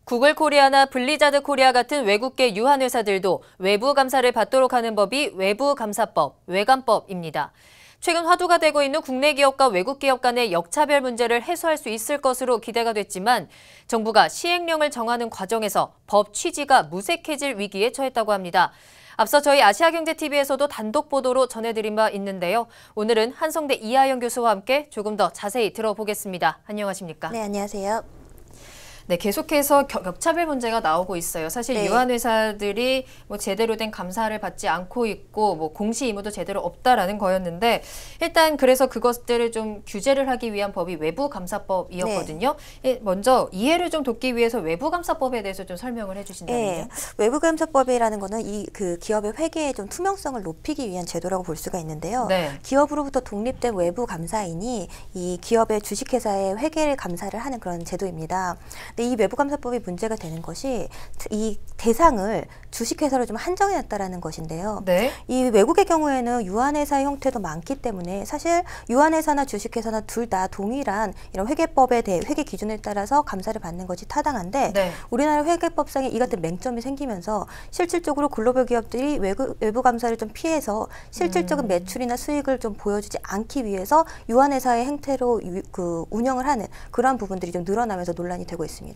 구글 코리아나 블리자드 코리아 같은 외국계 유한 회사들도 외부 감사를 받도록 하는 법이 외부감사법, 외감법입니다. 최근 화두가 되고 있는 국내 기업과 외국 기업 간의 역차별 문제를 해소할 수 있을 것으로 기대가 됐지만 정부가 시행령을 정하는 과정에서 법 취지가 무색해질 위기에 처했다고 합니다. 앞서 저희 아시아경제TV에서도 단독 보도로 전해드린 바 있는데요. 오늘은 한성대 이하영 교수와 함께 조금 더 자세히 들어보겠습니다. 안녕하십니까? 네, 안녕하세요. 네, 계속해서 역차별 문제가 나오고 있어요. 사실 네. 유한 회사들이 제대로 된 감사를 받지 않고 있고 공시 의무도 제대로 없다라는 거였는데 일단 그래서 그것들을 좀 규제를 하기 위한 법이 외부감사법이었거든요. 네. 먼저 이해를 좀 돕기 위해서 외부감사법에 대해서 좀 설명을 해주신다면요. 네, 외부감사법이라는 거는 그 기업의 회계의 좀 투명성을 높이기 위한 제도라고 볼 수가 있는데요. 네. 기업으로부터 독립된 외부감사인이 이 기업의 주식회사의 회계를 감사를 하는 그런 제도입니다. 근데 이 외부감사법이 문제가 되는 것이 이 대상을 주식회사로 좀 한정해놨다라는 것인데요. 네. 이 외국의 경우에는 유한회사의 형태도 많기 때문에 사실 유한회사나 주식회사나 둘 다 동일한 이런 회계법에 대해 회계 기준에 따라서 감사를 받는 것이 타당한데 네. 우리나라 회계법상에 이 같은 맹점이 생기면서 실질적으로 글로벌 기업들이 외부 감사를 좀 피해서 실질적인 매출이나 수익을 좀 보여주지 않기 위해서 유한회사의 행태로 운영을 하는 그러한 부분들이 좀 늘어나면서 논란이 되고 있습니다.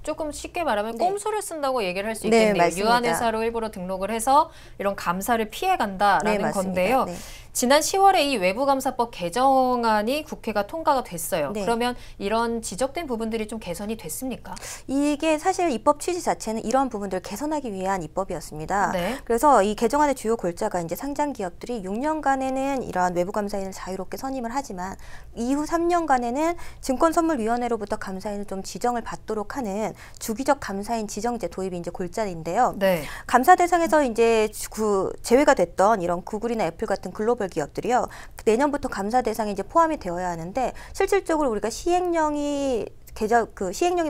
조금 쉽게 말하면 네. 꼼수를 쓴다고 얘기를 할 수 네, 있겠네요. 맞습니다. 유한회사로 일부러 등록을 해서 이런 감사를 피해간다라는 네, 건데요. 네. 지난 10월에 이 외부감사법 개정안이 국회가 통과가 됐어요. 네. 그러면 이런 지적된 부분들이 좀 개선이 됐습니까? 이게 사실 입법 취지 자체는 이런 부분들을 개선하기 위한 입법이었습니다. 네. 그래서 이 개정안의 주요 골자가 이제 상장 기업들이 6년간에는 이러한 외부 감사인을 자유롭게 선임을 하지만 이후 3년간에는 증권선물위원회로부터 감사인을 좀 지정을 받도록 하는 주기적 감사인 지정제 도입이 이제 골자인데요. 네. 감사 대상에서 이제 제외가 됐던 이런 구글이나 애플 같은 글로벌 기업들이요. 내년부터 감사 대상에 이제 포함이 되어야 하는데 실질적으로 우리가 시행령이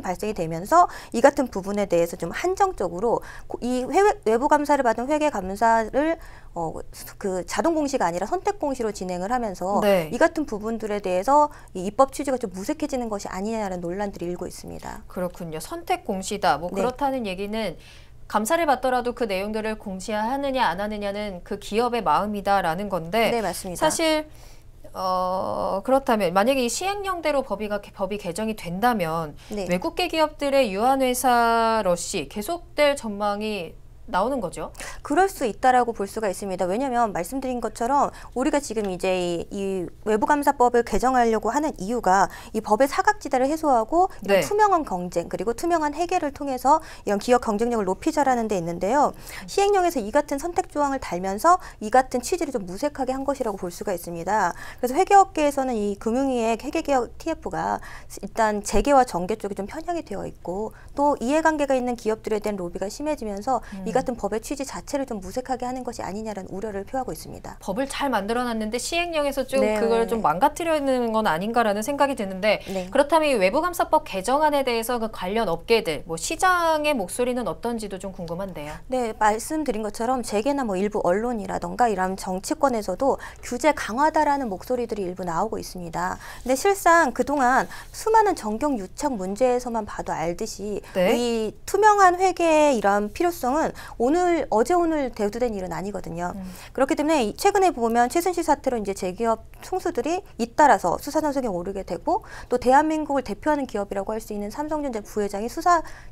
발생이 되면서 이 같은 부분에 대해서 좀 한정적으로 이 외부 감사를 받은 회계 감사를 자동 공시가 아니라 선택 공시로 진행을 하면서 네. 이 같은 부분들에 대해서 이 입법 취지가 좀 무색해지는 것이 아니냐라는 논란들이 일고 있습니다. 그렇군요. 선택 공시다. 네. 그렇다는 얘기는 감사를 받더라도 그 내용들을 공시하느냐 안 하느냐는 그 기업의 마음이다라는 건데 네, 맞습니다. 사실 그렇다면 만약에 이 시행령대로 법이 개정이 된다면 네. 외국계 기업들의 유한회사 러시 계속될 전망이 나오는 거죠? 그럴 수 있다라고 볼 수가 있습니다. 왜냐하면 말씀드린 것처럼 우리가 지금 이제 이 외부감사법을 개정하려고 하는 이유가 이 법의 사각지대를 해소하고 이런 네. 투명한 경쟁 그리고 투명한 회계를 통해서 이런 기업 경쟁력을 높이자라는 데 있는데요. 시행령에서 이 같은 선택 조항을 달면서 이 같은 취지를 좀 무색하게 한 것이라고 볼 수가 있습니다. 그래서 회계업계에서는 이 금융위의 회계개혁 TF가 일단 재계와 정계 쪽이 좀 편향이 되어 있고 또 이해관계가 있는 기업들에 대한 로비가 심해지면서 이 같은 법의 취지 자체를 좀 무색하게 하는 것이 아니냐라는 우려를 표하고 있습니다. 법을 잘 만들어놨는데 시행령에서 좀 네. 그걸 좀 망가뜨리는 건 아닌가라는 생각이 드는데 네. 그렇다면 이 외부감사법 개정안에 대해서 그 관련 업계들, 시장의 목소리는 어떤지도 좀 궁금한데요. 네, 말씀드린 것처럼 재계나 일부 언론이라던가 이런 정치권에서도 규제 강화다라는 목소리들이 일부 나오고 있습니다. 근데 실상 그동안 수많은 정경 유착 문제에서만 봐도 알듯이 네. 이 투명한 회계의 이런 필요성은 어제 오늘 대두된 일은 아니거든요. 그렇기 때문에 최근에 보면 최순실 사태로 이제 제기업 총수들이 잇따라서 수사 단속에 오르게 되고 또 대한민국을 대표하는 기업이라고 할 수 있는 삼성전자 부회장이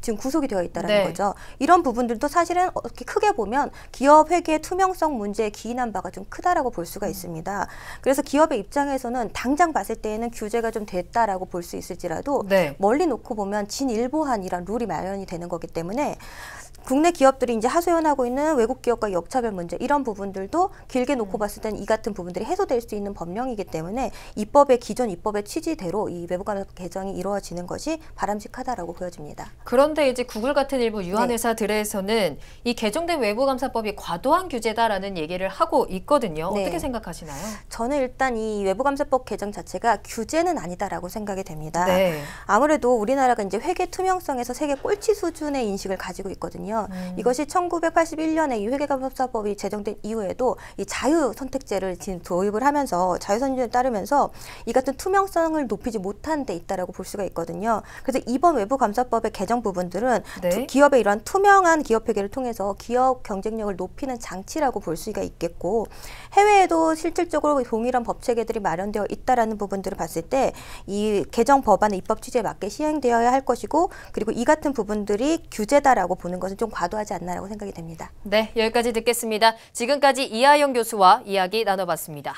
지금 구속이 되어 있다라는 네. 거죠. 이런 부분들도 사실은 어떻게 크게 보면 기업 회계 투명성 문제에 기인한 바가 좀 크다라고 볼 수가 있습니다. 그래서 기업의 입장에서는 당장 봤을 때에는 규제가 좀 됐다라고 볼 수 있을지라도 네. 멀리 놓고 보면 진일보한 이런 룰이 마련이 되는 거기 때문에 국내 기업들이 이제 하소연하고 있는 외국 기업과 역차별 문제 이런 부분들도 길게 놓고 봤을 때는 이 같은 부분들이 해소될 수 있는 법령이기 때문에 기존 입법의 취지대로 이 외부감사법 개정이 이루어지는 것이 바람직하다라고 보여집니다. 그런데 이제 구글 같은 일부 유한 회사들에서는 이 개정된 외부감사법이 과도한 규제다라는 얘기를 하고 있거든요. 네. 어떻게 생각하시나요? 저는 일단 이 외부감사법 개정 자체가 규제는 아니다라고 생각이 됩니다. 네. 아무래도 우리나라가 이제 회계 투명성에서 세계 꼴찌 수준의 인식을 가지고 있거든요. 있거든요. 이것이 1981년에 이 회계감사법이 제정된 이후에도 이 자유선택제를 지금 도입을 하면서 자유선택제에 따르면서 이 같은 투명성을 높이지 못한 데 있다라고 볼 수가 있거든요. 그래서 이번 외부감사법의 개정 부분들은 네. 기업의 이러한 투명한 기업회계를 통해서 기업 경쟁력을 높이는 장치라고 볼 수가 있겠고 해외에도 실질적으로 동일한 법체계들이 마련되어 있다라는 부분들을 봤을 때 이 개정 법안의 입법 취지에 맞게 시행되어야 할 것이고 그리고 이 같은 부분들이 규제다라고 보는 것은 좀 과도하지 않나라고 생각이 됩니다. 네, 여기까지 듣겠습니다. 지금까지 이하영 교수와 이야기 나눠봤습니다.